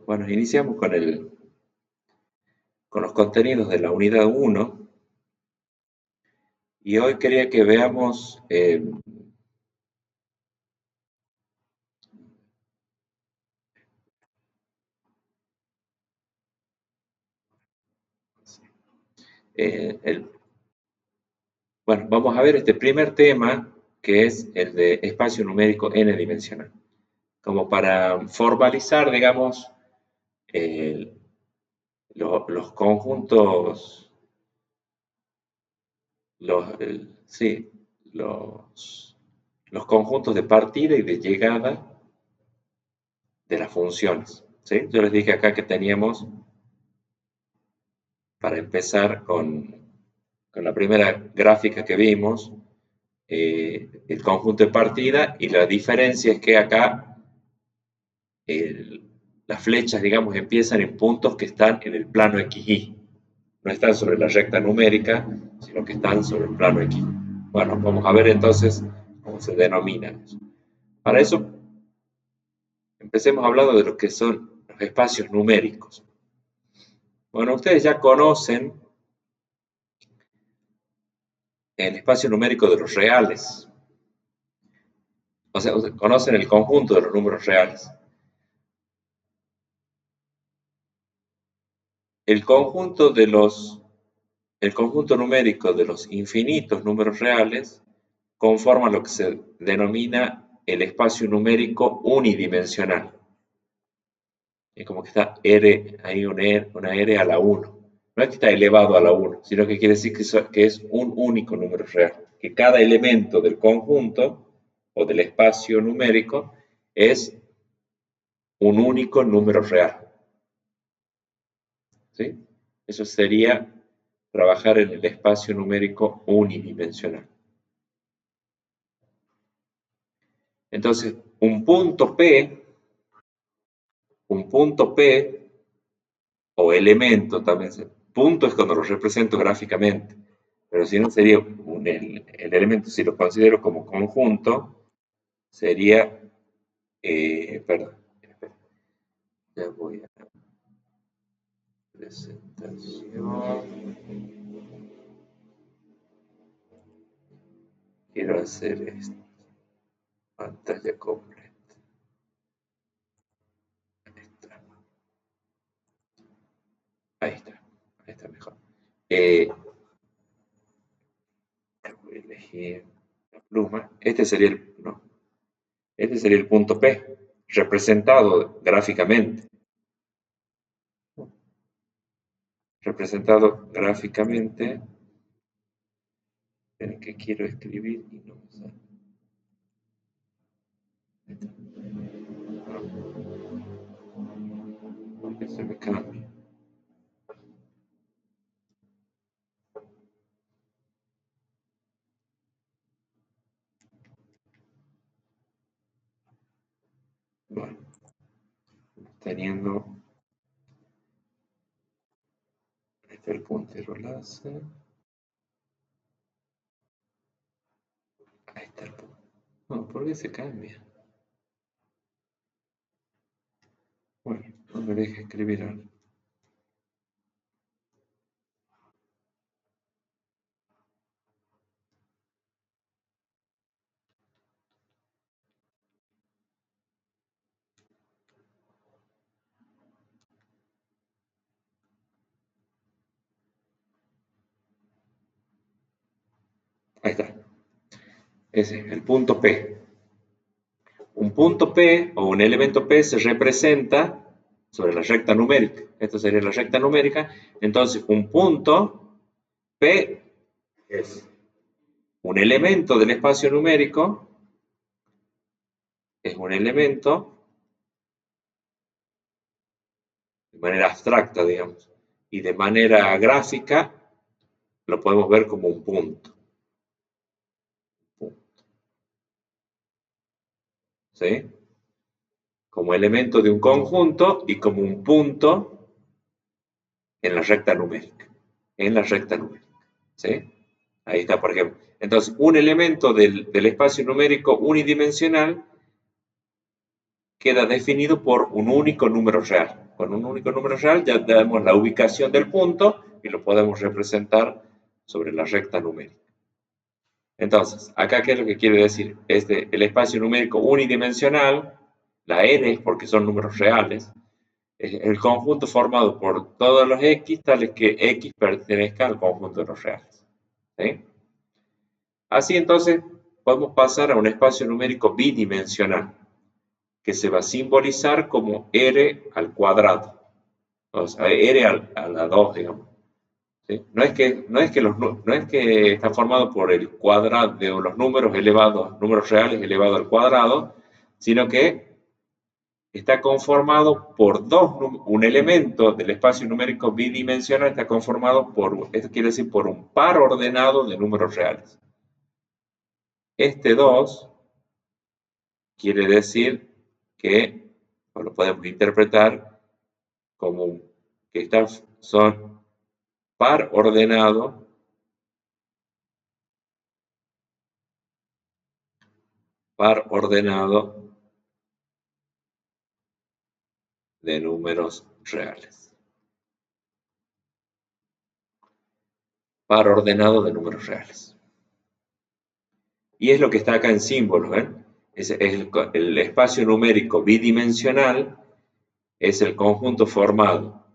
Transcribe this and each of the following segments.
bueno, iniciamos con los contenidos de la unidad 1 y hoy quería que veamos bueno, vamos a ver este primer tema que es el de espacio numérico n-dimensional, como para formalizar, digamos, los conjuntos, sí, los conjuntos de partida y de llegada de las funciones, ¿sí? Yo les dije acá que teníamos, para empezar con la primera gráfica que vimos, el conjunto de partida, y la diferencia es que acá las flechas, digamos, empiezan en puntos que están en el plano XY. No están sobre la recta numérica, sino que están sobre el plano XY. Bueno, vamos a ver entonces cómo se denomina eso. Para eso, empecemos hablando de lo que son los espacios numéricos. Bueno, ustedes ya conocen el espacio numérico de los reales. O sea, conocen el conjunto de los números reales. El conjunto numérico de los infinitos números reales conforma lo que se denomina el espacio numérico unidimensional. Es como que está R, hay una R a la 1. No es que está elevado a la 1, sino que quiere decir que es un único número real. Que cada elemento del conjunto o del espacio numérico es un único número real. ¿Sí? Eso sería trabajar en el espacio numérico unidimensional. Entonces, un punto P o elemento también, punto es cuando lo represento gráficamente, pero si no sería el elemento, si lo considero como conjunto, sería, perdón, ya voy a presentación, quiero hacer esto, pantalla completa. Ahí está mejor. Voy a elegir la pluma. Este sería el punto P, representado gráficamente. El que quiero escribir y no me sale. Porque se me cambia. Bueno, teniendo el puntero láser. Ahí está el punto. No, ¿por qué se cambia? Bueno, no me deja escribir ahora. Ahí está. Ese es el punto P. Un punto P o un elemento P se representa sobre la recta numérica. Esto sería la recta numérica. Entonces, un punto P es un elemento del espacio numérico, es un elemento de manera abstracta, digamos, y de manera gráfica lo podemos ver como un punto. ¿Sí? Como elemento de un conjunto y como un punto en la recta numérica. ¿Sí? Ahí está, por ejemplo. Entonces, un elemento del espacio numérico unidimensional queda definido por un único número real. Con un único número real ya tenemos la ubicación del punto y lo podemos representar sobre la recta numérica. Entonces, acá, ¿qué es lo que quiere decir? El espacio numérico unidimensional, la n, porque son números reales, es el conjunto formado por todos los x, tales que x pertenezca al conjunto de los reales. ¿Sí? Así entonces, podemos pasar a un espacio numérico bidimensional, que se va a simbolizar como r al cuadrado, o sea, r a la 2, digamos. ¿Sí? No es que está formado por el cuadrado de los números reales elevados al cuadrado, sino que está conformado por un elemento del espacio numérico bidimensional está conformado esto quiere decir por un par ordenado de números reales. Este 2 quiere decir que, o lo podemos interpretar como que son par ordenado de números reales. Par ordenado de números reales. Y es lo que está acá en símbolos, ¿ven? El espacio numérico bidimensional es el conjunto formado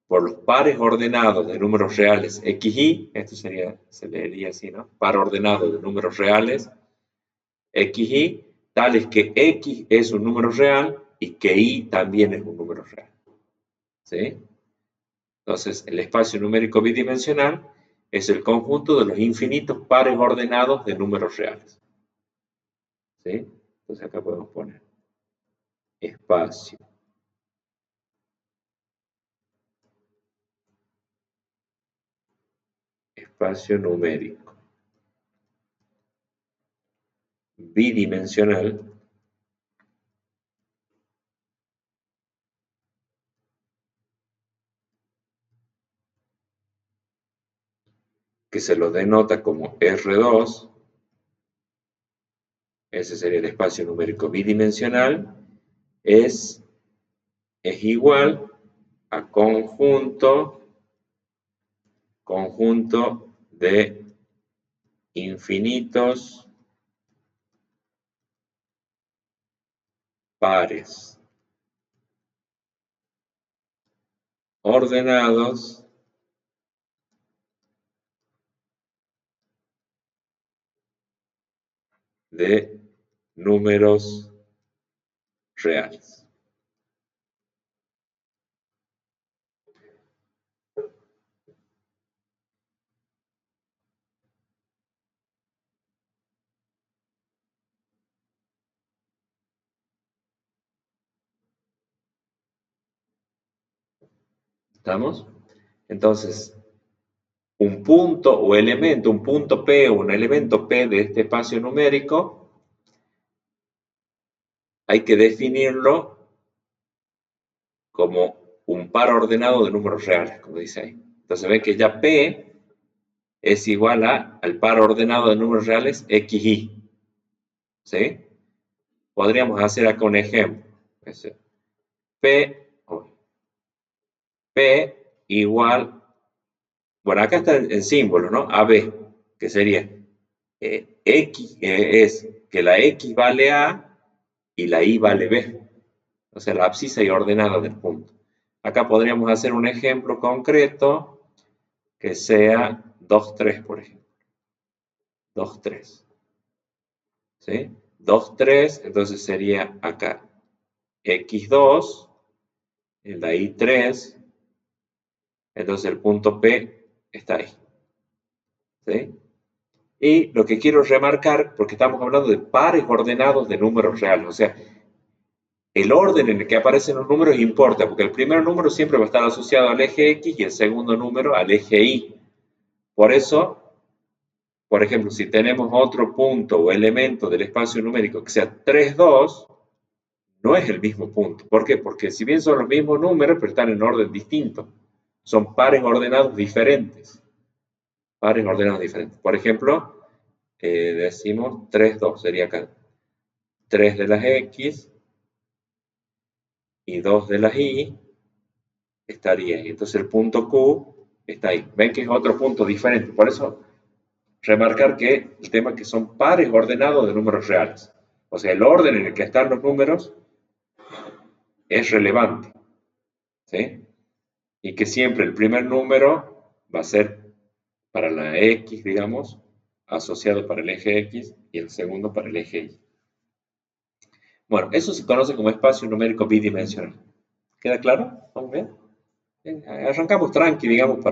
por los pares ordenados de números reales x, y, esto se leería así, ¿no? Par ordenado de números reales x, y, tales que x es un número real y que y también es un número real. ¿Sí? Entonces, el espacio numérico bidimensional es el conjunto de los infinitos pares ordenados de números reales. ¿Sí? Entonces acá podemos poner espacio numérico bidimensional que se lo denota como R2, ese sería el espacio numérico bidimensional, es igual a conjunto de infinitos pares ordenados de números reales. ¿Estamos? Entonces, un punto o elemento, un punto P o un elemento P de este espacio numérico, hay que definirlo como un par ordenado de números reales, como dice ahí. Entonces ven que ya P es igual al par ordenado de números reales XY. ¿Sí? Podríamos hacer acá un ejemplo. P igual, bueno, acá está el símbolo, ¿no? AB, que sería X, es que la X vale A y la Y vale B. O sea, la abscisa y ordenada del punto. Acá podríamos hacer un ejemplo concreto que sea 2, 3, por ejemplo. 2, 3. ¿Sí? 2, 3, entonces sería acá X2, en la Y3, entonces el punto P está ahí. ¿Sí? Y lo que quiero remarcar, porque estamos hablando de pares ordenados de números reales, o sea, el orden en el que aparecen los números importa, porque el primer número siempre va a estar asociado al eje X y el segundo número al eje Y. Por eso, por ejemplo, si tenemos otro punto o elemento del espacio numérico que sea 3, 2, no es el mismo punto. ¿Por qué? Porque si bien son los mismos números, pero están en orden distinto. Son pares ordenados diferentes. Pares ordenados diferentes. Por ejemplo, decimos 3, 2, sería acá 3 de las X y 2 de las i estaría ahí. Entonces el punto Q está ahí. Ven que es otro punto diferente. Por eso remarcar que el tema es que son pares ordenados de números reales. O sea, el orden en el que están los números es relevante, ¿sí? Y que siempre el primer número va a ser para la X, digamos, asociado para el eje X y el segundo para el eje Y. Bueno, eso se conoce como espacio numérico bidimensional. ¿Queda claro? ¿Vamos bien? Bien, arrancamos tranqui, digamos,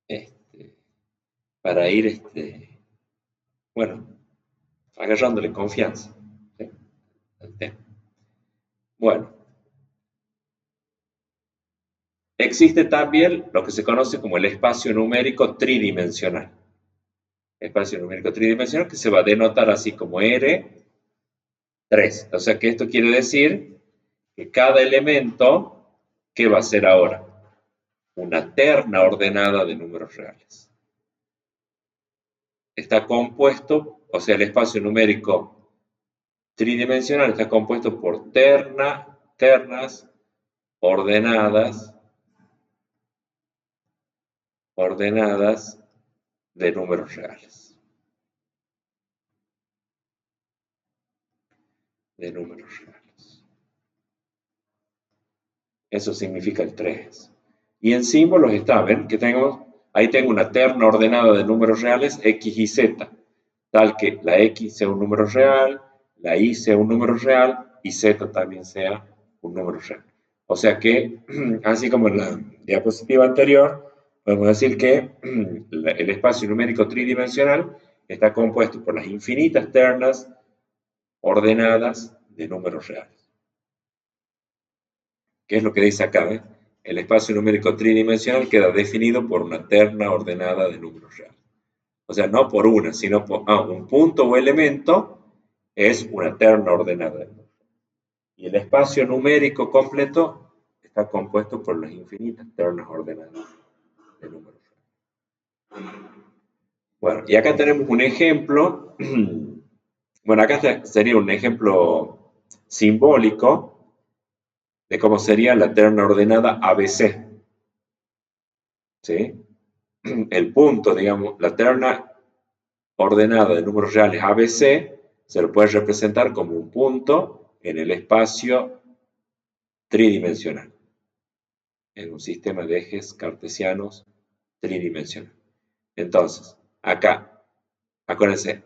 este, para ir, bueno, agarrándole confianza, ¿sí? Al tema. Bueno, existe también lo que se conoce como el espacio numérico tridimensional. Espacio numérico tridimensional que se va a denotar así como R3. O sea que esto quiere decir que cada elemento, ¿qué va a ser ahora? Una terna ordenada de números reales. Está compuesto, o sea, el espacio numérico tridimensional está compuesto por ternas ordenadas de números reales. De números reales. Eso significa el 3. Y en símbolos está, ¿ven? Que ahí tengo una terna ordenada de números reales X y Z, tal que la X sea un número real, la Y sea un número real y Z también sea un número real. O sea que, así como en la diapositiva anterior, podemos decir que el espacio numérico tridimensional está compuesto por las infinitas ternas ordenadas de números reales. ¿Qué es lo que dice acá? El espacio numérico tridimensional queda definido por una terna ordenada de números reales. O sea, no por una, sino por un punto o elemento es una terna ordenada de números. Y el espacio numérico completo está compuesto por las infinitas ternas ordenadas de números reales. Bueno, y acá tenemos un ejemplo. Bueno, acá sería un ejemplo simbólico de cómo sería la terna ordenada ABC. ¿Sí? El punto, digamos, la terna ordenada de números reales ABC se lo puede representar como un punto en el espacio tridimensional, en un sistema de ejes cartesianos tridimensional. Entonces, acá, acuérdense,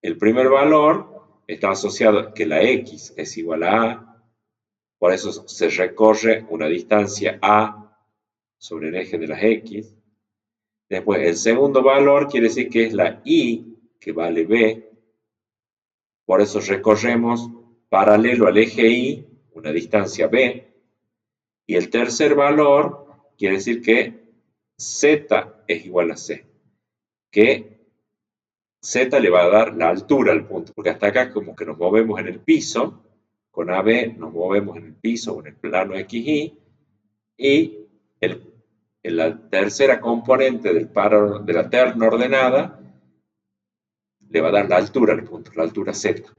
el primer valor está asociado a que la X es igual a A, por eso se recorre una distancia A sobre el eje de las X. Después, el segundo valor quiere decir que es la Y, que vale B. Por eso recorremos paralelo al eje Y, una distancia B. Y el tercer valor quiere decir que Z es igual a C. Que Z le va a dar la altura al punto, porque hasta acá como que nos movemos en el piso, con AB nos movemos en el piso o en el plano XY, y la tercera componente de la terna ordenada le va a dar la altura al punto, la altura Z.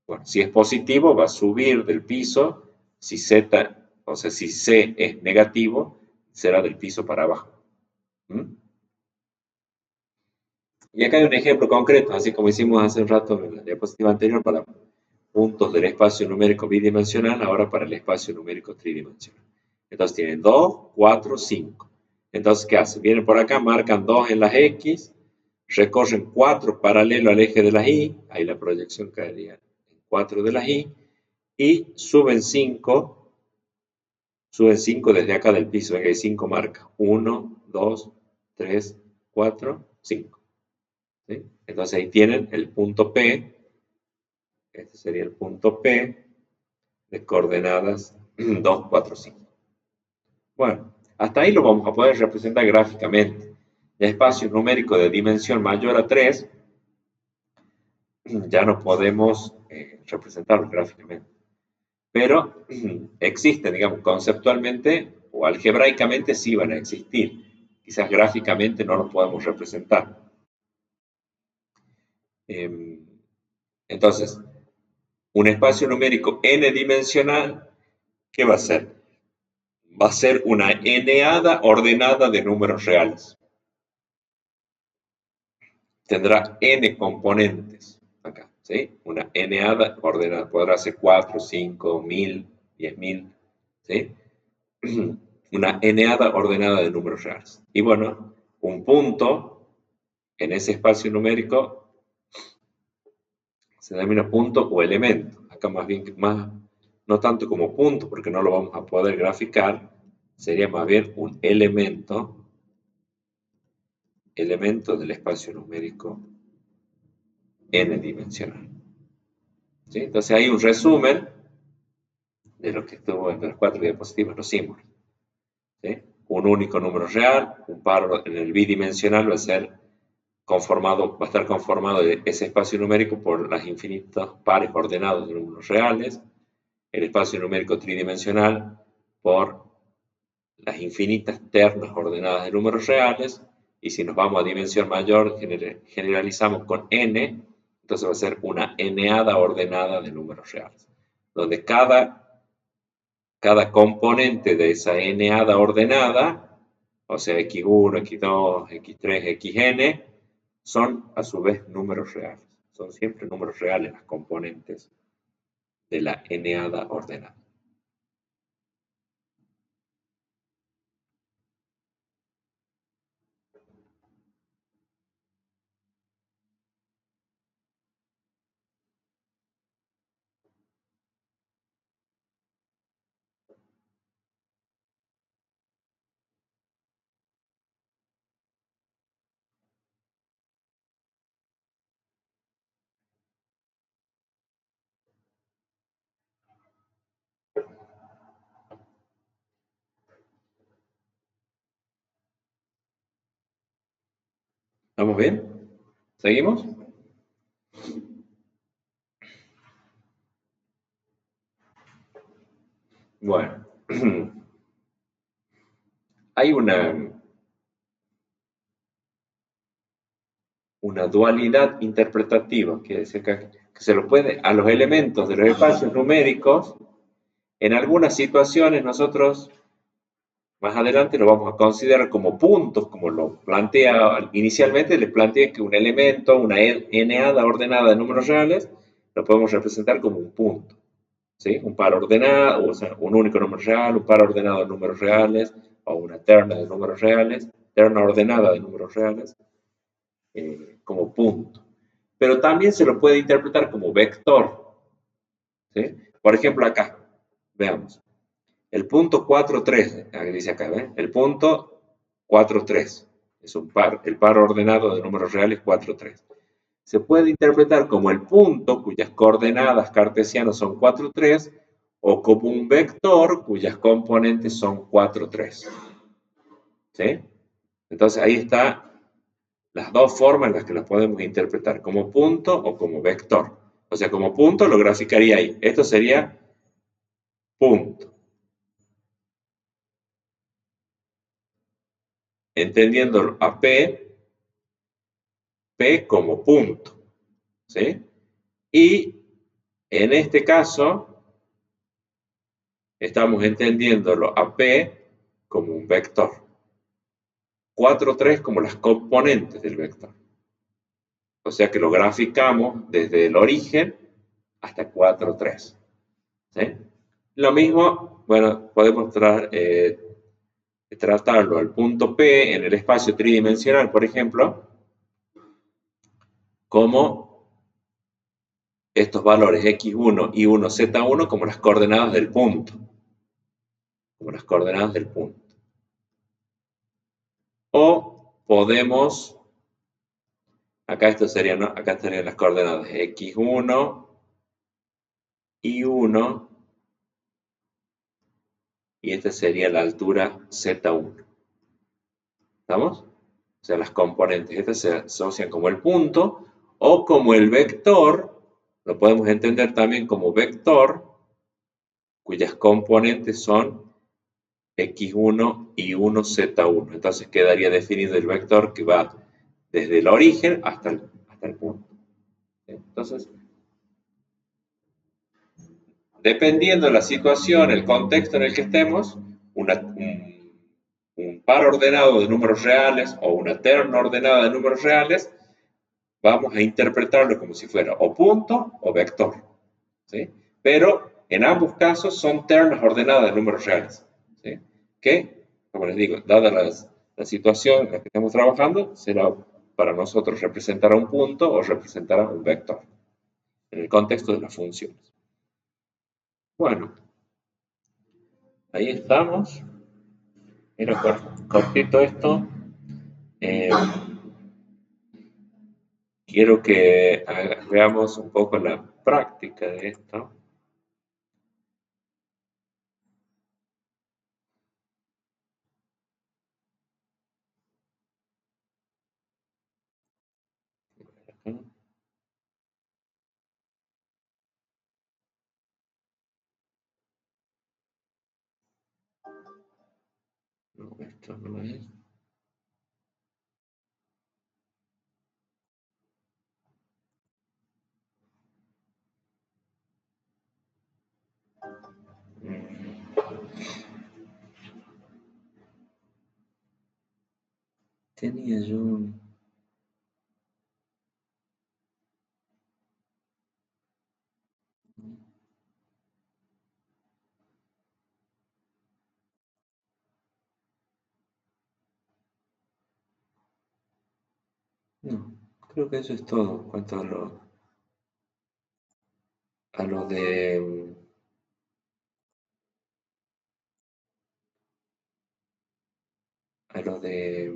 Bueno, si es positivo va a subir del piso, si Z, o sea, si C es negativo, será del piso para abajo. ¿Mm? Y acá hay un ejemplo concreto, así como hicimos hace un rato en la diapositiva anterior para puntos del espacio numérico bidimensional, ahora para el espacio numérico tridimensional. Entonces tienen 2, 4, 5. Entonces, ¿qué hacen? Vienen por acá, marcan 2 en las X, recorren 4 paralelo al eje de las Y, ahí la proyección caería en 4 de las y suben 5 desde acá del piso, venga, hay 5 marcas, 1, 2, 3, 4, 5. ¿Sí? Entonces ahí tienen el punto P, este sería el punto P de coordenadas 2, 4, 5. Bueno, hasta ahí lo vamos a poder representar gráficamente. El espacio numérico de dimensión mayor a 3 ya no podemos representarlo gráficamente. Pero existen, digamos, conceptualmente o algebraicamente sí van a existir. Quizás gráficamente no los podemos representar. Entonces, un espacio numérico n-dimensional, ¿qué va a ser? Va a ser una n-ada ordenada de números reales. Tendrá n componentes acá, ¿sí? Una n-ada ordenada, podrá ser 4, 5, 1000, 10.000, ¿sí? Una n-ada ordenada de números reales. Y bueno, un punto en ese espacio numérico se denomina punto o elemento. Acá más bien, no tanto como punto, porque no lo vamos a poder graficar, sería más bien un elemento del espacio numérico n-dimensional. ¿Sí? Entonces hay un resumen de lo que estuvo en las 4 diapositivas, los símbolos. ¿Sí? Un único número real, un par en el bidimensional va a estar conformado de ese espacio numérico por las infinitos pares ordenados de números reales, el espacio numérico tridimensional por las infinitas ternas ordenadas de números reales, y si nos vamos a dimensión mayor, generalizamos con n, entonces va a ser una n-ada ordenada de números reales, donde cada componente de esa n-ada ordenada, o sea, x1, x2, x3, xn, son a su vez números reales. Son siempre números reales las componentes de la n-ada ordenada. ¿Estamos bien? ¿Seguimos? Bueno, hay una dualidad interpretativa que se lo puede a los elementos de los espacios numéricos. En algunas situaciones nosotros más adelante lo vamos a considerar como puntos, como lo plantea inicialmente. Les planteé que un elemento, una n-ada ordenada de números reales, lo podemos representar como un punto, ¿sí? Un par ordenado, o sea, un único número real, un par ordenado de números reales, o una terna de números reales, terna ordenada de números reales, como punto. Pero también se lo puede interpretar como vector, ¿sí? Por ejemplo, acá, veamos. El punto 4, 3, dice acá, ¿ven? El punto 4, 3. Es un par, el par ordenado de números reales 4, 3. Se puede interpretar como el punto cuyas coordenadas cartesianas son 4, 3, o como un vector cuyas componentes son 4, 3. ¿Sí? Entonces ahí está las dos formas en las que las podemos interpretar, como punto o como vector. O sea, como punto lo graficaría ahí. Esto sería punto. Entendiendo a P como punto. ¿Sí? Y en este caso, estamos entendiéndolo a P como un vector. 4, 3 como las componentes del vector. O sea que lo graficamos desde el origen hasta 4, 3. ¿Sí? Lo mismo, bueno, podemos tratarlo al punto P en el espacio tridimensional, por ejemplo, como estos valores x1, y1, z1 como las coordenadas del punto. Como las coordenadas del punto. O podemos, acá acá estarían las coordenadas x1, y1, y esta sería la altura z1. ¿Estamos? O sea, las componentes, estas se asocian como el punto o como el vector, lo podemos entender también como vector, cuyas componentes son x1, y1, z1. Entonces quedaría definido el vector que va desde el origen hasta el punto. Entonces, dependiendo de la situación, el contexto en el que estemos, un par ordenado de números reales o una terna ordenada de números reales, vamos a interpretarlo como si fuera o punto o vector, ¿sí? Pero en ambos casos son ternas ordenadas de números reales, ¿sí? Que, como les digo, dada la situación en la que estamos trabajando, será para nosotros representar un punto o representar un vector, en el contexto de las funciones. Bueno, ahí estamos. Era cortito esto. Eh, quiero que veamos un poco la práctica de esto. No, esto no es. Tenía yo un... No, creo que eso es todo en cuanto a lo de a lo de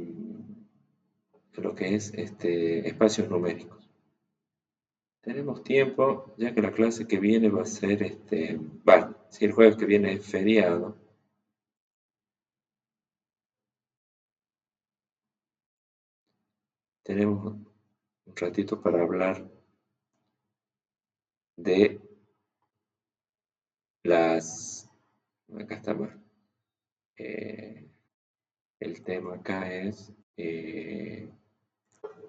lo que es espacios numéricos. Tenemos tiempo, ya que la clase que viene va a ser vale, si el jueves que viene es feriado, tenemos un ratito para hablar de las, acá está mal, eh, el tema acá es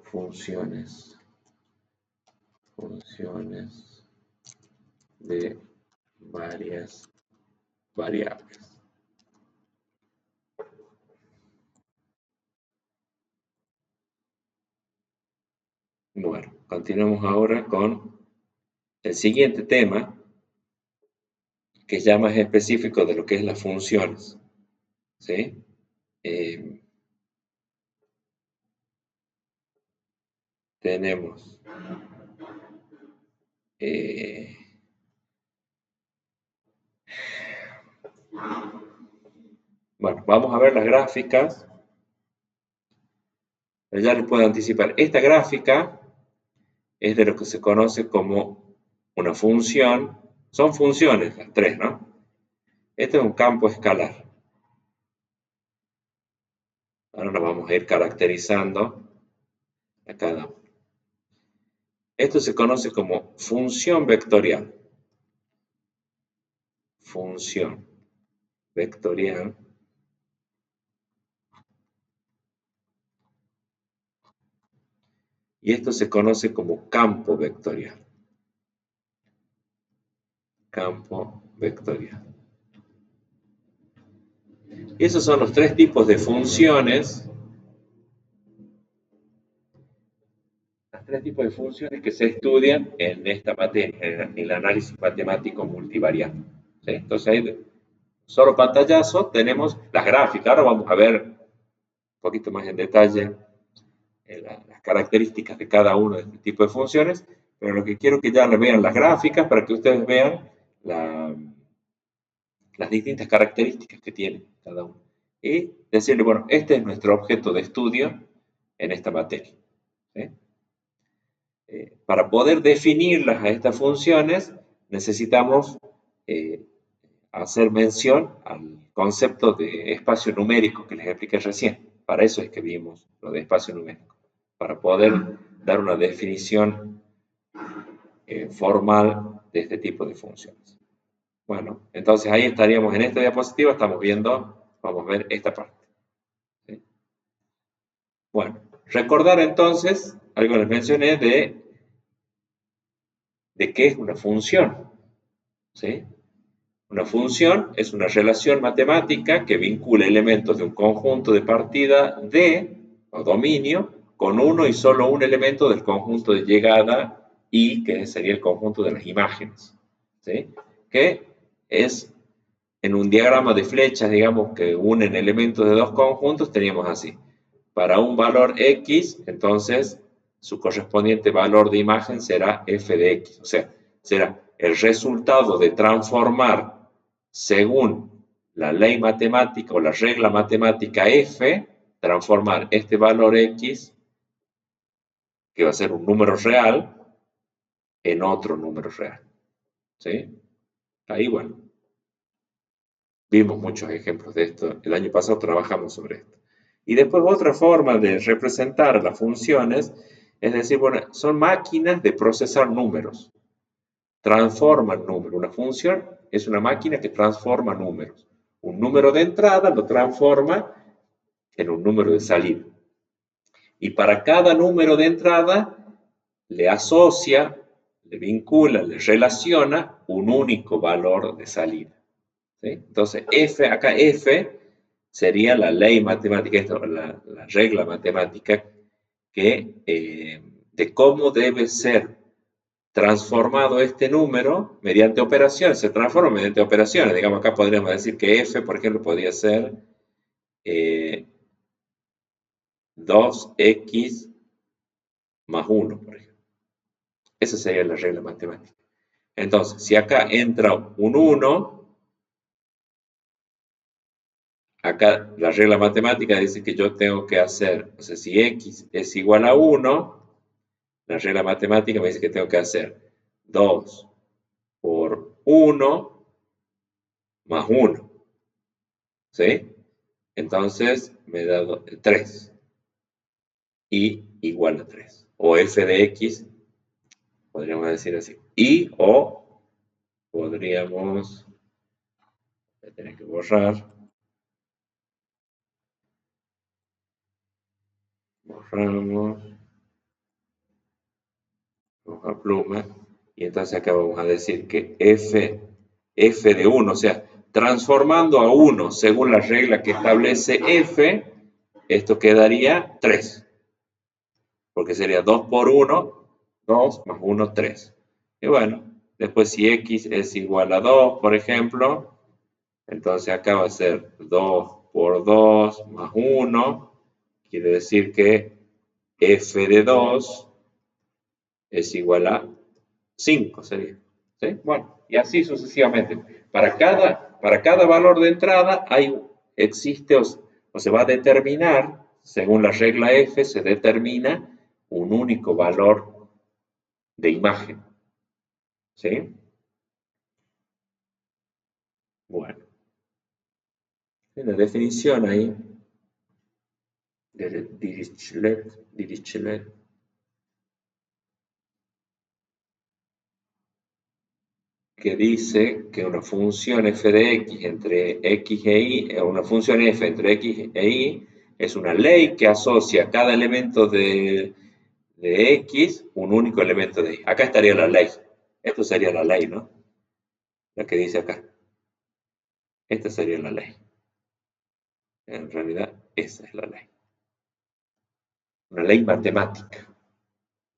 funciones, funciones de varias variables. Bueno, continuamos ahora con el siguiente tema, que ya más específico de lo que es las funciones, ¿sí? Eh, tenemos, eh, bueno, vamos a ver las gráficas, ya les puedo anticipar, esta gráfica es de lo que se conoce como una función, son funciones las tres, ¿no? Este es un campo escalar. Ahora lo vamos a ir caracterizando a cada uno. Esto se conoce como función vectorial. Función vectorial. Y esto se conoce como campo vectorial. Campo vectorial. Y esos son los tres tipos de funciones, los tres tipos de funciones que se estudian en esta materia, en el análisis matemático multivariable. ¿Sí? Entonces ahí, solo pantallazo, tenemos las gráficas. Ahora vamos a ver un poquito más en detalle las características de cada uno de este tipo de funciones, pero lo que quiero que ya le vean las gráficas para que ustedes vean las distintas características que tiene cada uno. Y decirle, bueno, este es nuestro objeto de estudio en esta materia. ¿Sí? Para poder definirlas a estas funciones, necesitamos eh, hacer mención al concepto de espacio numérico que les expliqué recién. Para eso es que vimos lo de espacio numérico, para poder dar una definición formal de este tipo de funciones. Bueno, entonces ahí estaríamos en esta diapositiva, estamos viendo, vamos a ver esta parte. ¿Sí? Bueno, recordar entonces, algo les mencioné de qué es una función. ¿Sí? Una función es una relación matemática que vincula elementos de un conjunto de partida D, o dominio, con uno y solo un elemento del conjunto de llegada I, que sería el conjunto de las imágenes. ¿Sí? Que es en un diagrama de flechas, digamos, que unen elementos de dos conjuntos, teníamos así. Para un valor X, entonces su correspondiente valor de imagen será f de X. O sea, será el resultado de transformar según la ley matemática o la regla matemática f, transformar este valor X, que va a ser un número real, en otro número real. ¿Sí? Ahí, bueno, vimos muchos ejemplos de esto. El año pasado trabajamos sobre esto. Y después otra forma de representar las funciones, es decir, bueno, son máquinas de procesar números. Transforman números. Una función es una máquina que transforma números. Un número de entrada lo transforma en un número de salida. Y para cada número de entrada le asocia, le vincula, le relaciona un único valor de salida. ¿Sí? Entonces, f, acá f sería la ley matemática, la regla matemática de cómo debe ser transformado este número mediante operaciones. Se transforma mediante operaciones. Digamos, acá podríamos decir que f, por ejemplo, podría ser 2x más 1, por ejemplo. Esa sería la regla matemática. Entonces, si acá entra un 1, acá la regla matemática dice que yo tengo que hacer, o sea, si x es igual a 1, la regla matemática me dice que tengo que hacer 2 por 1 más 1. ¿Sí? Entonces me da 3. Y igual a 3. O f de x, podríamos decir así. Y o podríamos, voy a tener que borramos hoja pluma, y entonces acá vamos a decir que f de 1, o sea, transformando a 1 según la regla que establece f, esto quedaría 3, porque sería 2 por 1, 2 más 1, 3. Y bueno, después si x es igual a 2, por ejemplo, entonces acá va a ser 2 por 2 más 1, quiere decir que f de 2 es igual a 5, sería. ¿Sí? Bueno, y así sucesivamente. Para cada valor de entrada existe o se va a determinar, según la regla f, se determina un único valor de imagen. ¿Sí? Bueno, en la definición ahí de Dirichlet, que dice que una función f de x entre x e y, una función f entre x e y, es una ley que asocia a cada elemento de x un único elemento de y. Acá estaría la ley. Esto sería la ley, ¿no? La que dice acá. Esta sería la ley. En realidad, esa es la ley. Una ley matemática.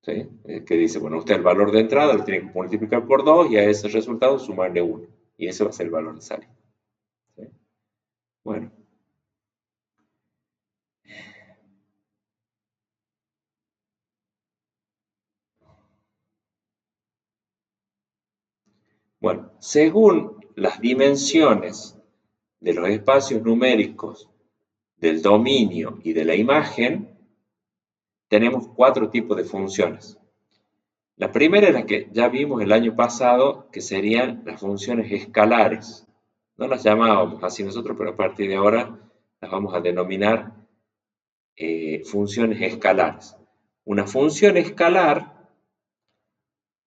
¿Sí? Que dice, bueno, usted el valor de entrada lo tiene que multiplicar por 2 y a ese resultado sumarle 1. Y ese va a ser el valor de salida. ¿Sí? Bueno. Bueno, según las dimensiones de los espacios numéricos del dominio y de la imagen, tenemos 4 tipos de funciones. La primera es la que ya vimos el año pasado, que serían las funciones escalares. No las llamábamos así nosotros, pero a partir de ahora las vamos a denominar funciones escalares. Una función escalar,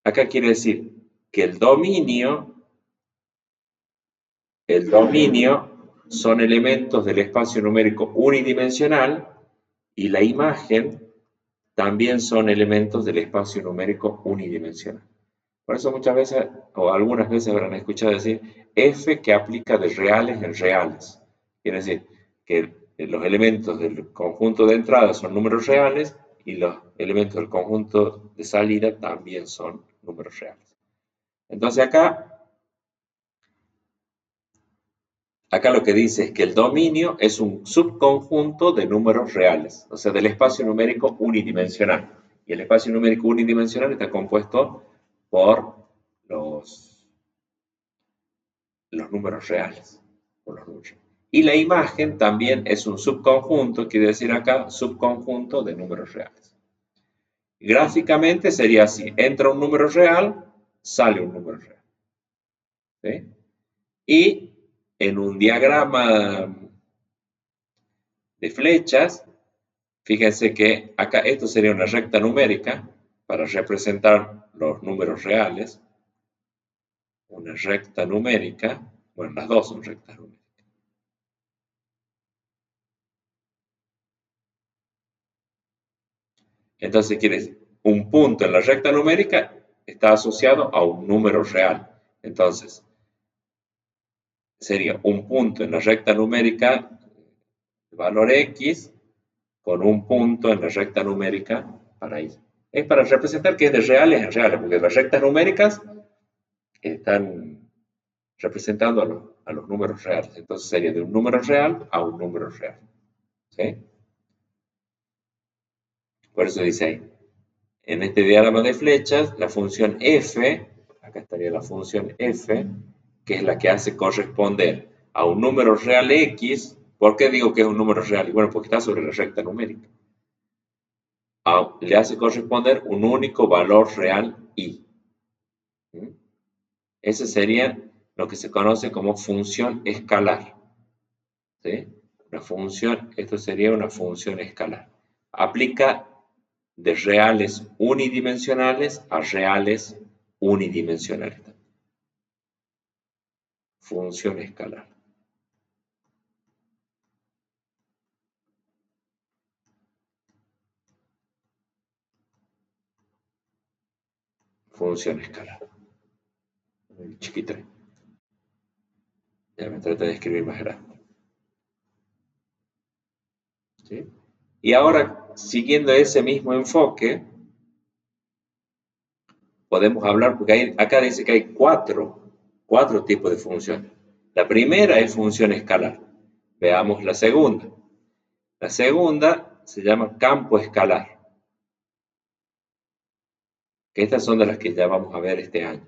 acá quiere decir que el dominio son elementos del espacio numérico unidimensional y la imagen también son elementos del espacio numérico unidimensional. Por eso muchas veces, o algunas veces habrán escuchado decir, f que aplica de reales en reales. Quiere decir que los elementos del conjunto de entrada son números reales y los elementos del conjunto de salida también son números reales. Entonces acá lo que dice es que el dominio es un subconjunto de números reales, o sea, del espacio numérico unidimensional. Y el espacio numérico unidimensional está compuesto por los números reales. Y la imagen también es un subconjunto, quiere decir acá, subconjunto de números reales. Gráficamente sería así, entra un número real, sale un número real. ¿Sí? Y en un diagrama de flechas, fíjense que acá esto sería una recta numérica para representar los números reales. Una recta numérica, bueno, las dos son rectas numéricas. Entonces, quiere decir, un punto en la recta numérica está asociado a un número real. Entonces, sería un punto en la recta numérica de valor X con un punto en la recta numérica para Y. Es para representar que es de reales en reales, porque las rectas numéricas están representando a los números reales. Entonces sería de un número real a un número real. ¿Sí? Por eso dice ahí, en este diagrama de flechas, la función f, acá estaría la función f, que es la que hace corresponder a un número real x. ¿Por qué digo que es un número real? Y bueno, porque está sobre la recta numérica. Le hace corresponder un único valor real y. Ese sería lo que se conoce como función escalar. ¿Sí? Una función, esto sería una función escalar. Aplica de reales unidimensionales a reales unidimensionales. Función escalar. Función escalar. Muy chiquito. Ya me trato de escribir más grande. ¿Sí? Y ahora, siguiendo ese mismo enfoque, podemos hablar, porque acá dice que hay cuatro tipos de funciones. La primera es función escalar. Veamos la segunda. La segunda se llama campo escalar, que estas son de las que ya vamos a ver este año.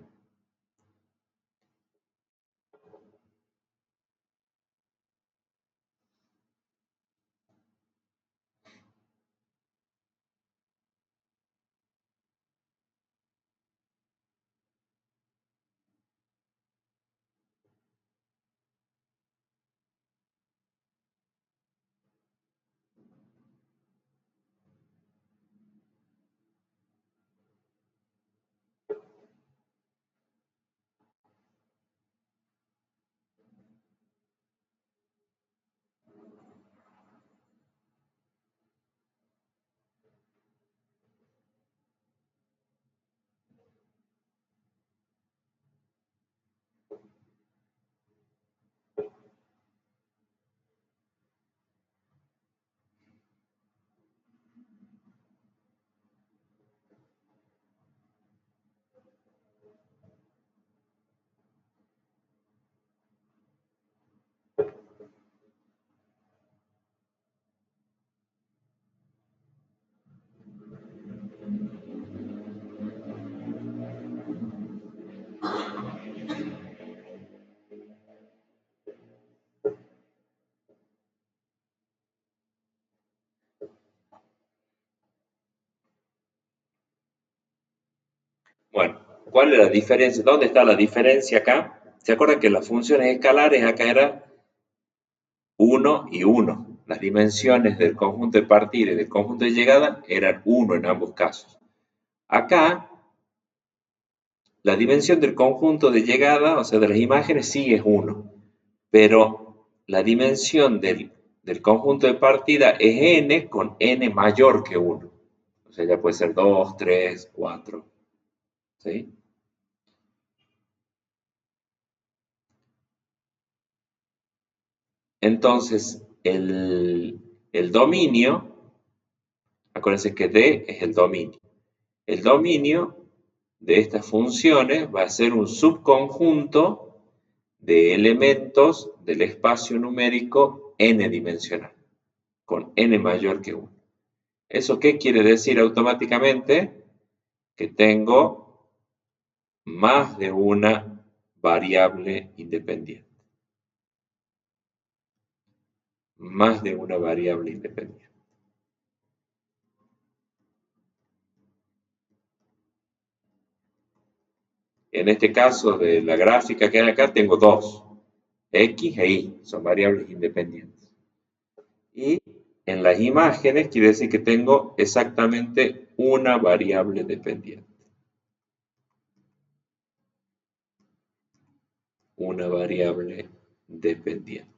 Bueno, ¿cuál es la diferencia? ¿Dónde está la diferencia acá? ¿Se acuerdan que las funciones escalares acá eran 1 y 1? Las dimensiones del conjunto de partida y del conjunto de llegada eran 1 en ambos casos. Acá, la dimensión del conjunto de llegada, o sea, de las imágenes, sí es 1, pero la dimensión del conjunto de partida es n con n mayor que 1. O sea, ya puede ser 2, 3, 4. ¿Sí? Entonces, el dominio, acuérdense que D es el dominio. El dominio de estas funciones va a ser un subconjunto de elementos del espacio numérico n-dimensional, con n mayor que 1. ¿Eso qué quiere decir automáticamente? Que tengo más de una variable independiente. Más de una variable independiente. En este caso de la gráfica que hay acá, tengo dos, x e y, son variables independientes. Y en las imágenes quiere decir que tengo exactamente una variable dependiente. Una variable dependiente.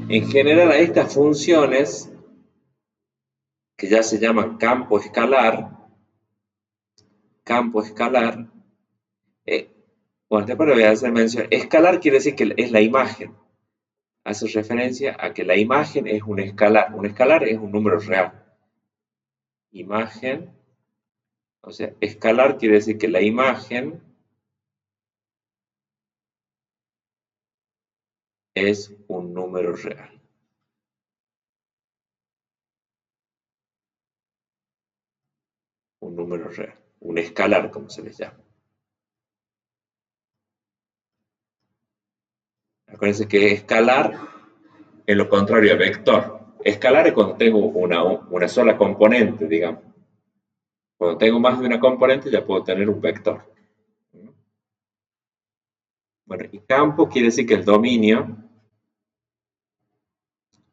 En general, a estas funciones, que ya se llaman campo escalar, bueno, después le voy a hacer mención. Escalar quiere decir que es la imagen. Hace referencia a que la imagen es un escalar. Un escalar es un número real. Imagen, o sea, escalar quiere decir que la imagen es un número real. Un número real. Un escalar, como se les llama. Acuérdense que escalar es lo contrario a vector. Escalar es cuando tengo una sola componente, digamos. Cuando tengo más de una componente ya puedo tener un vector. Bueno, y campo quiere decir que el dominio,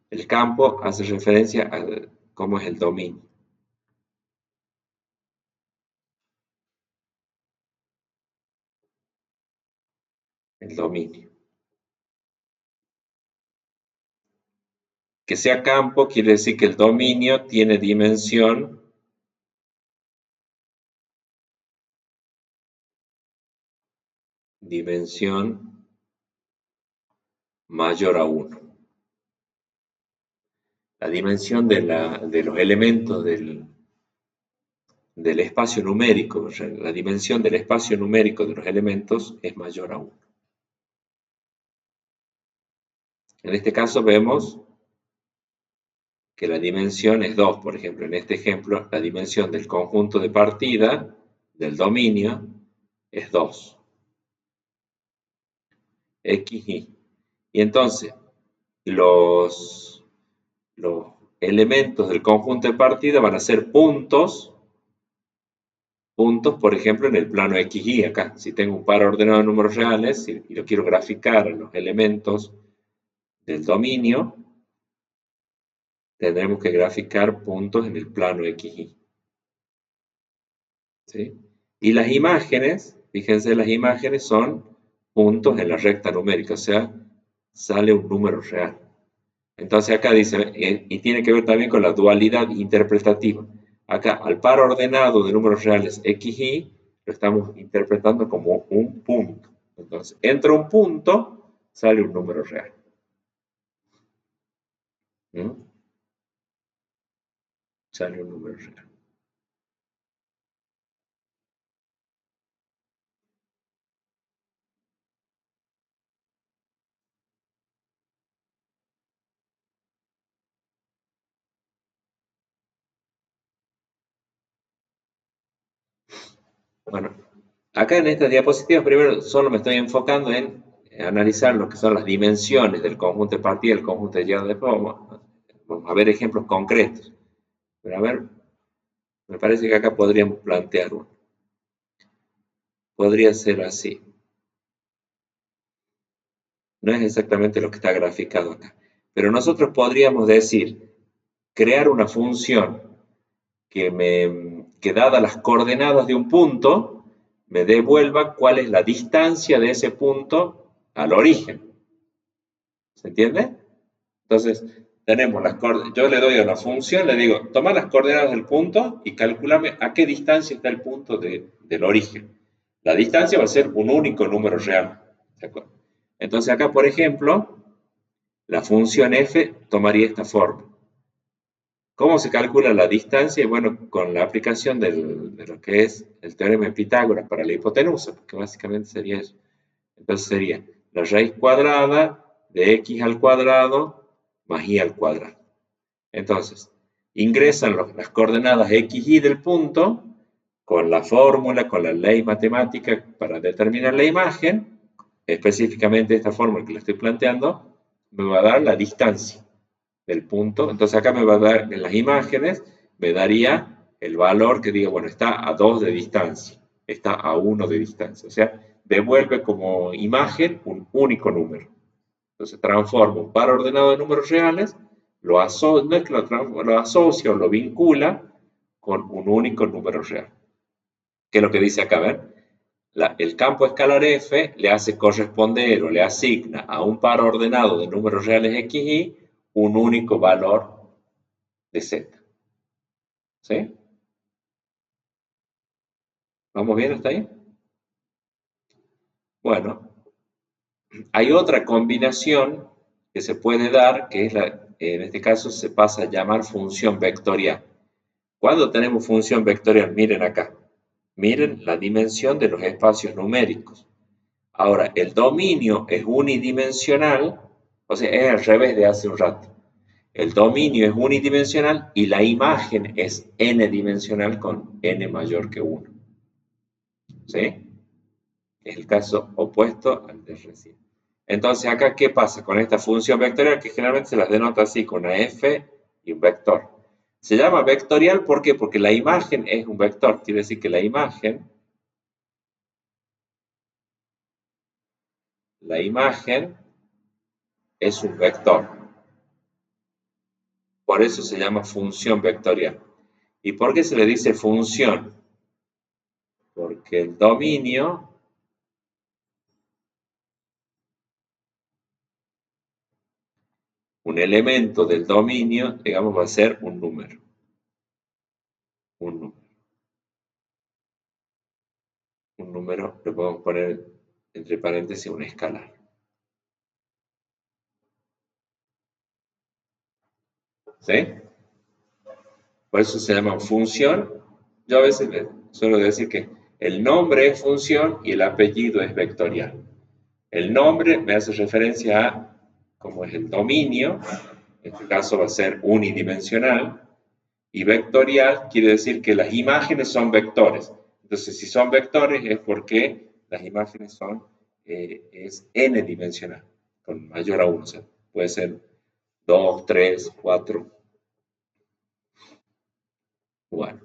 el campo hace referencia a cómo es el dominio. El dominio. Que sea campo quiere decir que el dominio tiene dimensión mayor a 1. La dimensión de los elementos del espacio numérico, la dimensión del espacio numérico de los elementos es mayor a 1. En este caso vemos que la dimensión es 2, por ejemplo. En este ejemplo, la dimensión del conjunto de partida del dominio es 2. X, Y. Y entonces, los elementos del conjunto de partida van a ser puntos, por ejemplo, en el plano XY acá. Si tengo un par ordenado de números reales y lo quiero graficar a los elementos del dominio, tendremos que graficar puntos en el plano XY. ¿Sí? Y las imágenes, fíjense, las imágenes son puntos en la recta numérica, o sea, sale un número real. Entonces acá dice, y tiene que ver también con la dualidad interpretativa. Acá, al par ordenado de números reales x, y, lo estamos interpretando como un punto. Entonces, entre un punto, sale un número real. ¿Mm? Sale un número real. Bueno, acá en esta diapositiva primero solo me estoy enfocando en analizar lo que son las dimensiones del conjunto de partida y el conjunto de llegada. Después vamos a ver ejemplos concretos. Pero a ver, me parece que acá podríamos plantear uno. Podría ser así. No es exactamente lo que está graficado acá. Pero nosotros podríamos decir, crear una función que dadas las coordenadas de un punto, me devuelva cuál es la distancia de ese punto al origen. ¿Se entiende? Entonces, tenemos las coordenadas. Yo le doy a una función, le digo, toma las coordenadas del punto y calculame a qué distancia está el punto del origen. La distancia va a ser un único número real. ¿De acuerdo? Entonces, acá, por ejemplo, la función f tomaría esta forma. ¿Cómo se calcula la distancia? Bueno, con la aplicación de lo que es el teorema de Pitágoras para la hipotenusa, porque básicamente sería eso. Entonces sería la raíz cuadrada de x al cuadrado más y al cuadrado. Entonces, ingresan las coordenadas x, y del punto con la fórmula, con la ley matemática para determinar la imagen, específicamente esta fórmula que le estoy planteando, me va a dar la distancia del punto. Entonces acá me va a dar, en las imágenes, me daría el valor que diga, bueno, está a 2 de distancia, está a 1 de distancia. O sea, devuelve como imagen un único número. Entonces transforma un par ordenado de números reales, no es que lo asocia o lo vincula con un único número real. ¿Qué es lo que dice acá? ¿Ven? El campo escalar f le hace corresponder o le asigna a un par ordenado de números reales x, y un único valor de z. ¿Sí? ¿Vamos bien hasta ahí? Bueno, hay otra combinación que se puede dar, que es en este caso se pasa a llamar función vectorial. Cuando tenemos función vectorial, miren acá, miren la dimensión de los espacios numéricos. Ahora, el dominio es unidimensional, o sea, es al revés de hace un rato. El dominio es unidimensional y la imagen es n-dimensional con n mayor que 1. ¿Sí? Es el caso opuesto al de recién. Entonces, acá, ¿qué pasa con esta función vectorial? Que generalmente se las denota así, con una f y un vector. Se llama vectorial, ¿por qué? Porque la imagen es un vector. Quiere decir que la imagen es un vector. Por eso se llama función vectorial. ¿Y por qué se le dice función? Porque el dominio, un elemento del dominio, digamos, va a ser un número. Un número. Un número, le podemos poner entre paréntesis un escalar. ¿Sí? Por eso se llama función. Yo a veces suelo decir que el nombre es función y el apellido es vectorial. El nombre me hace referencia a cómo es el dominio, en este caso va a ser unidimensional, y vectorial quiere decir que las imágenes son vectores. Entonces, si son vectores es porque las imágenes son, es n-dimensional, con mayor a 1. O sea, puede ser 2, 3, 4. Bueno.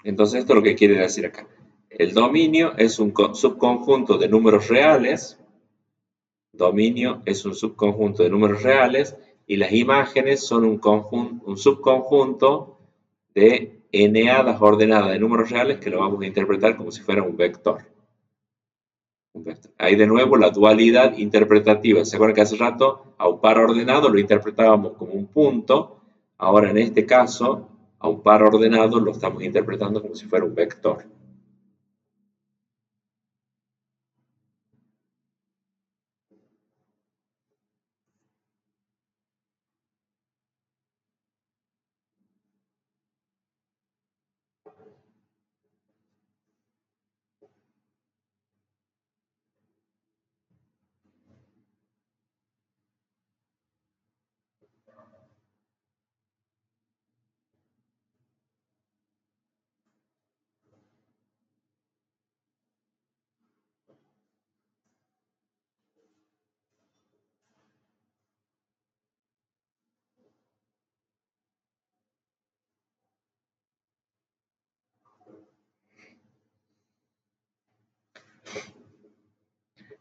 Entonces, esto es lo que quiere decir acá. El dominio es un subconjunto de números reales. Dominio es un subconjunto de números reales y las imágenes son un subconjunto de n-adas ordenadas de números reales que lo vamos a interpretar como si fuera un vector. Ahí de nuevo la dualidad interpretativa. ¿Se acuerdan que hace rato a un par ordenado lo interpretábamos como un punto? Ahora en este caso, a un par ordenado lo estamos interpretando como si fuera un vector.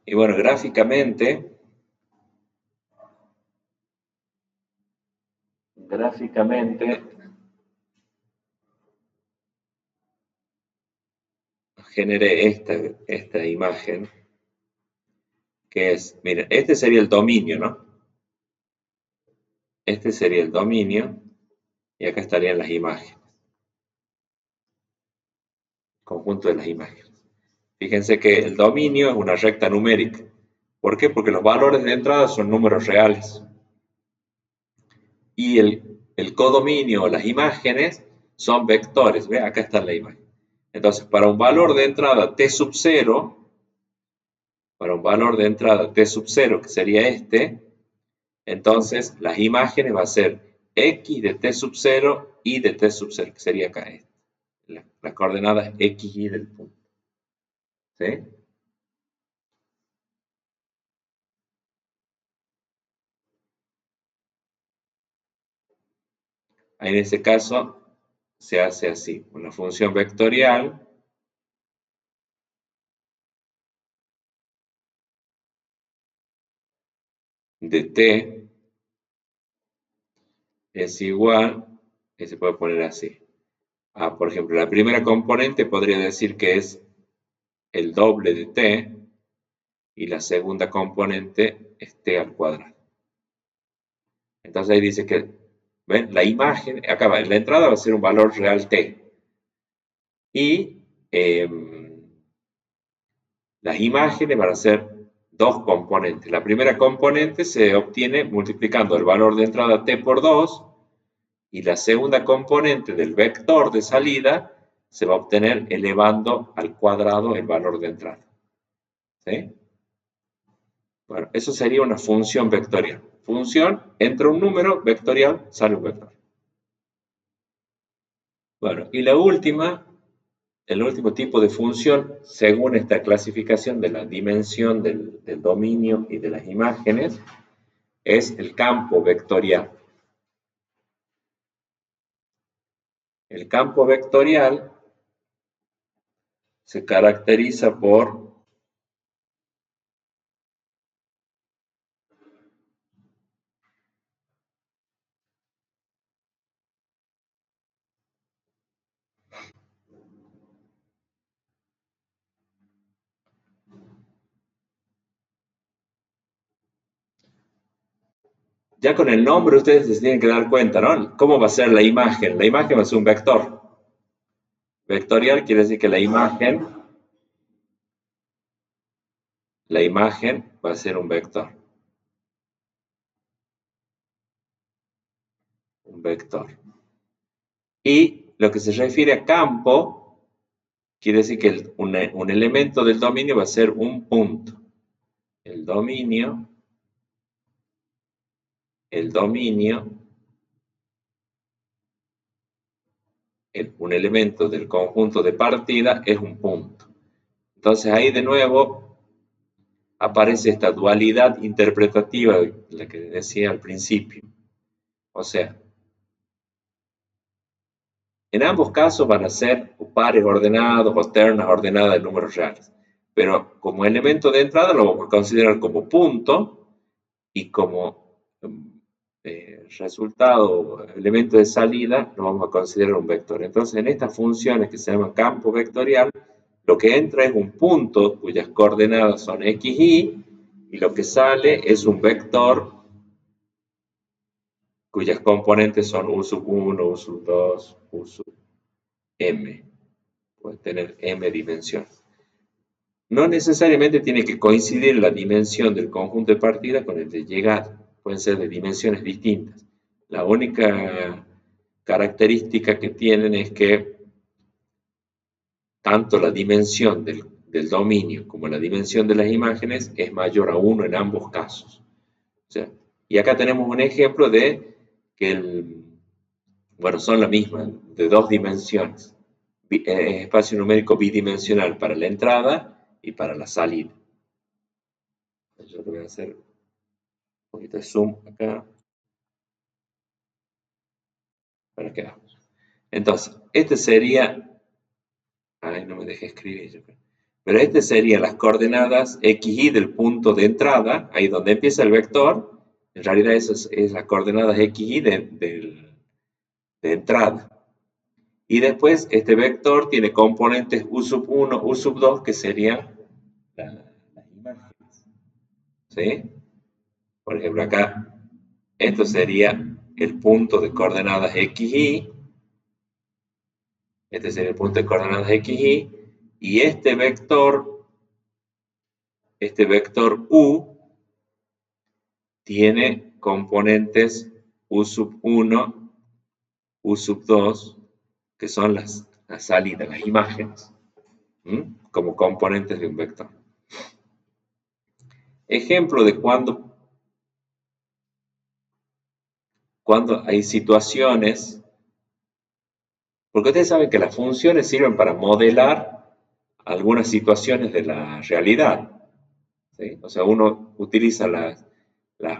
Y bueno, gráficamente generé esta imagen, que es, miren, este sería el dominio, ¿no? Este sería el dominio, y acá estarían las imágenes, conjunto de las imágenes. Fíjense que el dominio es una recta numérica. ¿Por qué? Porque los valores de entrada son números reales. Y el codominio o las imágenes son vectores. ¿Ve? Acá está la imagen. Entonces, para un valor de entrada t sub 0, para un valor de entrada t sub 0, que sería este, entonces las imágenes va a ser x de t sub 0 y de t sub 0, que sería acá este. Las coordenadas x, y del punto. ¿Sí? En ese caso se hace así, una función vectorial de t es igual, que se puede poner así. Por ejemplo, la primera componente podría decir que es el doble de t y la segunda componente es t al cuadrado. Entonces ahí dice que, ¿ven? La imagen, acá va, en la entrada va a ser un valor real t. Y las imágenes van a ser dos componentes. La primera componente se obtiene multiplicando el valor de entrada t por 2 y la segunda componente del vector de salida se va a obtener elevando al cuadrado el valor de entrada. ¿Sí? Bueno, eso sería una función vectorial. Función, entra un número, vectorial, sale un vector. Bueno, y la última, el último tipo de función, según esta clasificación de la dimensión del dominio y de las imágenes, es el campo vectorial. El campo vectorial se caracteriza por ya con el nombre ustedes se tienen que dar cuenta, ¿no? ¿Cómo va a ser la imagen? La imagen va a ser un vector. Vectorial quiere decir que la imagen va a ser un vector. Un vector. Y lo que se refiere a campo, quiere decir que un elemento del dominio va a ser un punto. El dominio un elemento del conjunto de partida es un punto. Entonces ahí de nuevo aparece esta dualidad interpretativa de la que decía al principio. O sea, en ambos casos van a ser pares ordenados o ternas ordenadas de números reales. Pero como elemento de entrada lo vamos a considerar como punto y como resultado, elemento de salida, lo vamos a considerar un vector. Entonces, en estas funciones que se llaman campo vectorial, lo que entra es un punto cuyas coordenadas son x, y lo que sale es un vector cuyas componentes son u sub 1, u sub 2, u sub m. Puede tener m dimensiones. No necesariamente tiene que coincidir la dimensión del conjunto de partida con el de llegada. Pueden ser de dimensiones distintas. La única característica que tienen es que tanto la dimensión del dominio como la dimensión de las imágenes es mayor a 1 en ambos casos. O sea, y acá tenemos un ejemplo de que bueno, son la misma, de dos dimensiones. Espacio numérico bidimensional para la entrada y para la salida. Yo voy a hacer un poquito de zoom acá para que veamos. Entonces, este sería, ay, no me dejé escribir, pero este sería las coordenadas x, y del punto de entrada, ahí donde empieza el vector. En realidad eso es las coordenadas x, y de entrada. Y después este vector tiene componentes U sub 1, U sub 2, que serían las imágenes. ¿Sí? Por ejemplo, acá, esto sería el punto de coordenadas x, y. Este sería el punto de coordenadas x, y. Y este vector U, tiene componentes U sub 1, U sub 2, que son las salidas, las imágenes, como componentes de un vector. Ejemplo de cuando hay situaciones, porque ustedes saben que las funciones sirven para modelar algunas situaciones de la realidad, ¿sí? O sea, uno utiliza las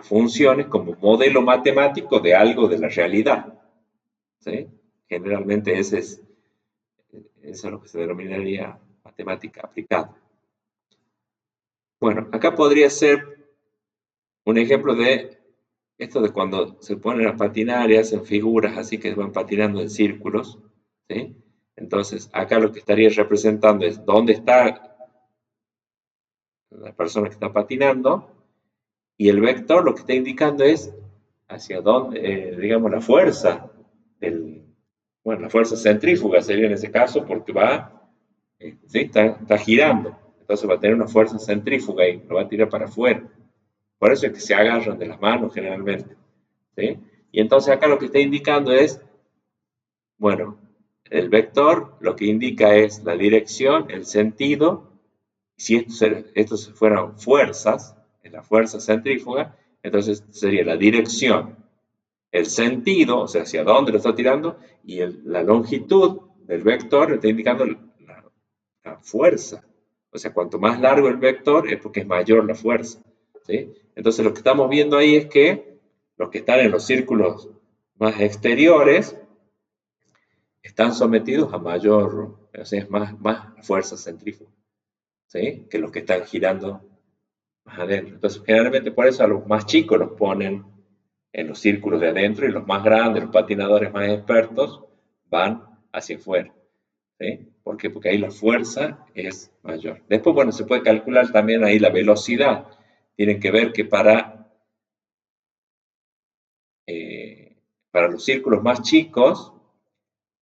funciones como modelo matemático de algo de la realidad, ¿sí? Generalmente eso es lo que se denominaría matemática aplicada. Bueno, acá podría ser un ejemplo de esto de cuando se ponen a patinar y hacen figuras así que van patinando en círculos, ¿sí? Entonces, acá lo que estaría representando es dónde está la persona que está patinando, y el vector lo que está indicando es hacia dónde, digamos, la fuerza, la fuerza centrífuga sería en ese caso, porque va, ¿sí? Está girando, entonces va a tener una fuerza centrífuga y lo va a tirar para afuera. Por eso es que se agarran de las manos generalmente, ¿sí? Y entonces acá lo que está indicando es, bueno, el vector lo que indica es la dirección, el sentido. Si estos fueran fuerzas, en la fuerza centrífuga, entonces sería la dirección, el sentido, o sea, hacia dónde lo está tirando, y la longitud del vector está indicando la fuerza. O sea, cuanto más largo el vector es porque es mayor la fuerza, ¿sí? Entonces lo que estamos viendo ahí es que los que están en los círculos más exteriores están sometidos a mayor, o sea, es más fuerza centrífuga, ¿sí? Que los que están girando más adentro. Entonces, generalmente por eso a los más chicos los ponen en los círculos de adentro, y los más grandes, los patinadores más expertos, van hacia afuera, ¿sí? ¿Por qué? Porque ahí la fuerza es mayor. Después, bueno, se puede calcular también ahí la velocidad. Tienen que ver que para los círculos más chicos,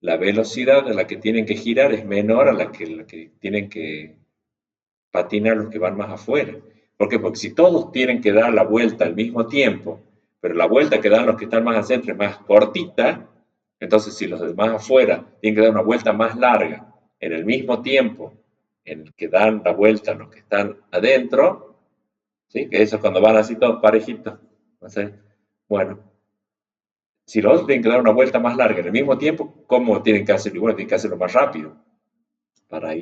la velocidad a la que tienen que girar es menor a la que tienen que patinar los que van más afuera. ¿Por qué? Porque si todos tienen que dar la vuelta al mismo tiempo, pero la vuelta que dan los que están más adentro es más cortita, entonces si los demás afuera tienen que dar una vuelta más larga en el mismo tiempo en el que dan la vuelta los que están adentro, ¿sí? Que eso es cuando van así todos parejitos. ¿No sé? Bueno, si los otros tienen que dar una vuelta más larga en el mismo tiempo, ¿cómo tienen que hacerlo? Bueno, tienen que hacerlo más rápido para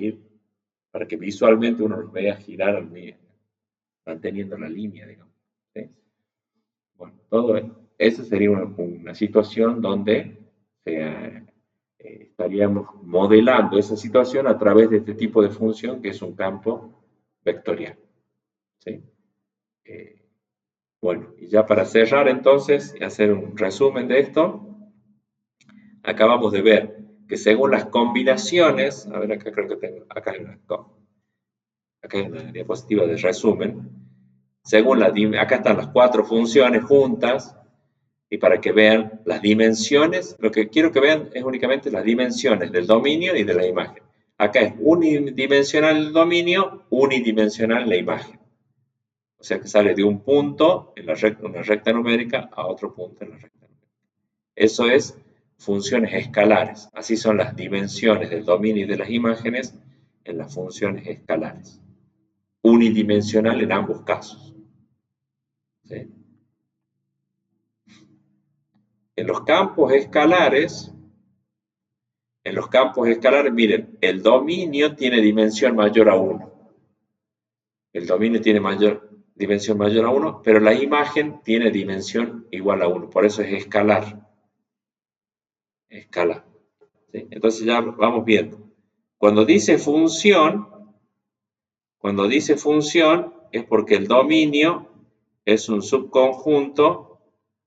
que visualmente uno los vea girar al mismo, manteniendo la línea, digamos, ¿sí? Bueno, eso sería una situación donde estaríamos modelando esa situación a través de este tipo de función que es un campo vectorial, ¿sí? Bueno, y ya para cerrar entonces y hacer un resumen de esto, acabamos de ver que según las combinaciones, a ver, acá creo que tengo, acá hay una diapositiva de resumen, acá están las 4 funciones juntas, y para que vean las dimensiones, lo que quiero que vean es únicamente las dimensiones del dominio y de la imagen. Acá es unidimensional el dominio, unidimensional la imagen. O sea que sale de un punto en una recta numérica a otro punto en la recta numérica. Eso es funciones escalares. Así son las dimensiones del dominio y de las imágenes en las funciones escalares. Unidimensional en ambos casos, ¿sí? En los campos escalares, miren, el dominio tiene dimensión mayor a 1. El dominio tiene dimensión mayor a 1, pero la imagen tiene dimensión igual a 1. Por eso es escalar. Escalar, ¿sí? Entonces ya vamos viendo. Cuando dice función es porque el dominio es un subconjunto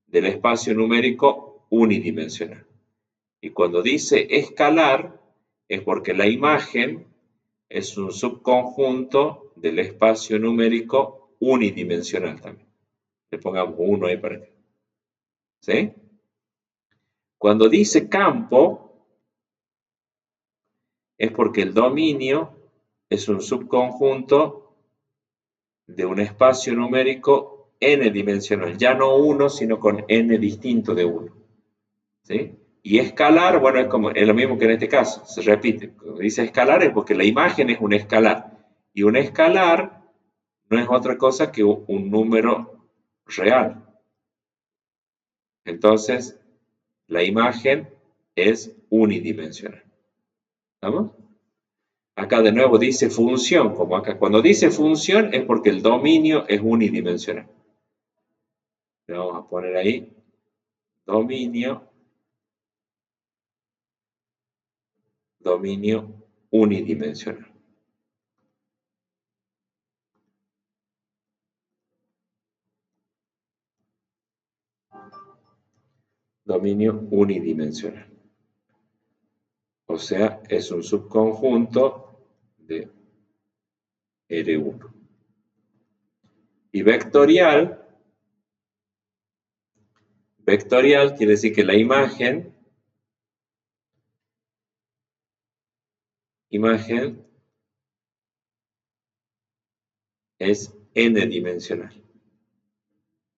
del espacio numérico unidimensional. Y cuando dice escalar, es porque la imagen es un subconjunto del espacio numérico unidimensional también. Le pongamos 1 ahí para que. ¿Sí? Cuando dice campo, es porque el dominio es un subconjunto de un espacio numérico n dimensional, ya no 1, sino con n distinto de 1. ¿Sí? Y escalar, bueno, es lo mismo que en este caso, se repite. Cuando dice escalar es porque la imagen es un escalar. Y un escalar no es otra cosa que un número real. Entonces, la imagen es unidimensional. ¿Estamos? Acá de nuevo dice función, como acá. Cuando dice función es porque el dominio es unidimensional. Le vamos a poner ahí dominio unidimensional. Dominio unidimensional. O sea, es un subconjunto de R1. Y vectorial quiere decir que la imagen es n dimensional.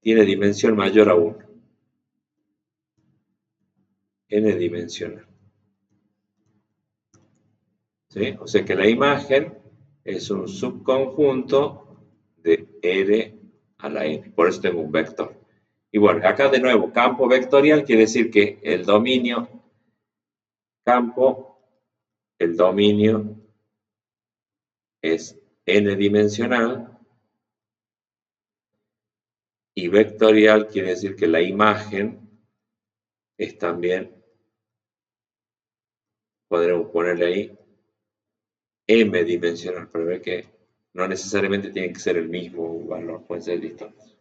Tiene dimensión mayor a 1. N dimensional. ¿Sí? O sea que la imagen es un subconjunto de R a la n. Por eso tengo un vector. Y bueno, acá de nuevo, campo vectorial quiere decir que el dominio es n dimensional, y vectorial quiere decir que la imagen es también, podremos ponerle ahí, m dimensional, para ver que no necesariamente tiene que ser el mismo valor, pueden ser distintos.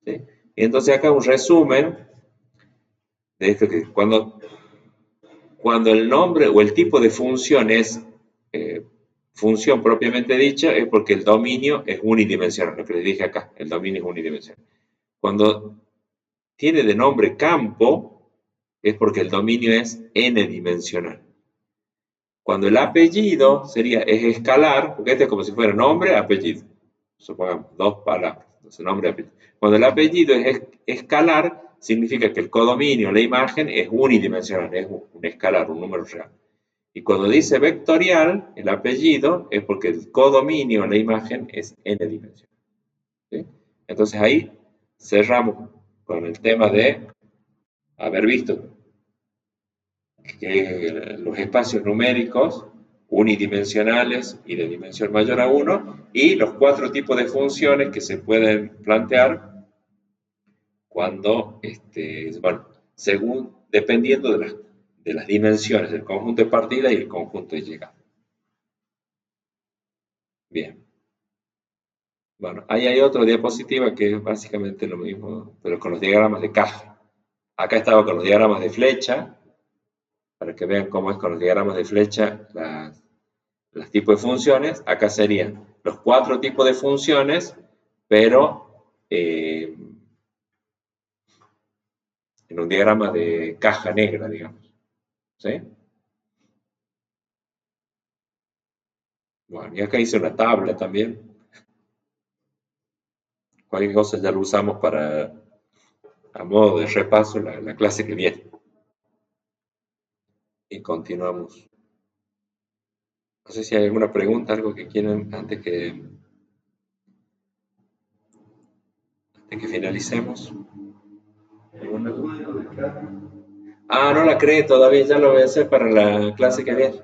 ¿Sí? Y entonces acá un resumen de esto, que cuando el nombre o el tipo de función es función propiamente dicha, es porque el dominio es unidimensional, lo que les dije acá, el dominio es unidimensional. Cuando tiene de nombre campo, es porque el dominio es n dimensional. Cuando el apellido es escalar, porque este es como si fuera nombre, apellido. Supongamos, dos palabras, entonces nombre, apellido. Cuando el apellido es escalar, significa que el codominio, la imagen, es unidimensional, es un escalar, un número real. Y cuando dice vectorial, el apellido, es porque el codominio, la imagen, es n dimensional. ¿Sí? Entonces ahí cerramos con el tema de haber visto que los espacios numéricos unidimensionales y de dimensión mayor a 1, y los 4 tipos de funciones que se pueden plantear cuando, bueno, dependiendo de las dimensiones del conjunto de partida y el conjunto de llegada. Bien. Bueno, ahí hay otra diapositiva que es básicamente lo mismo, pero con los diagramas de caja. Acá estaba con los diagramas de flecha, para que vean cómo es con los diagramas de flecha los tipos de funciones. Acá serían los 4 tipos de funciones, pero en un diagrama de caja negra, digamos. ¿Sí? Bueno, y acá hice una tabla también. Cualquier cosa ya lo usamos a modo de repaso la clase que viene. Y continuamos. No sé si hay alguna pregunta, algo que quieran antes que finalicemos. ¿Alguna duda? Ah, no la creé todavía, ya lo voy a hacer para la clase que viene.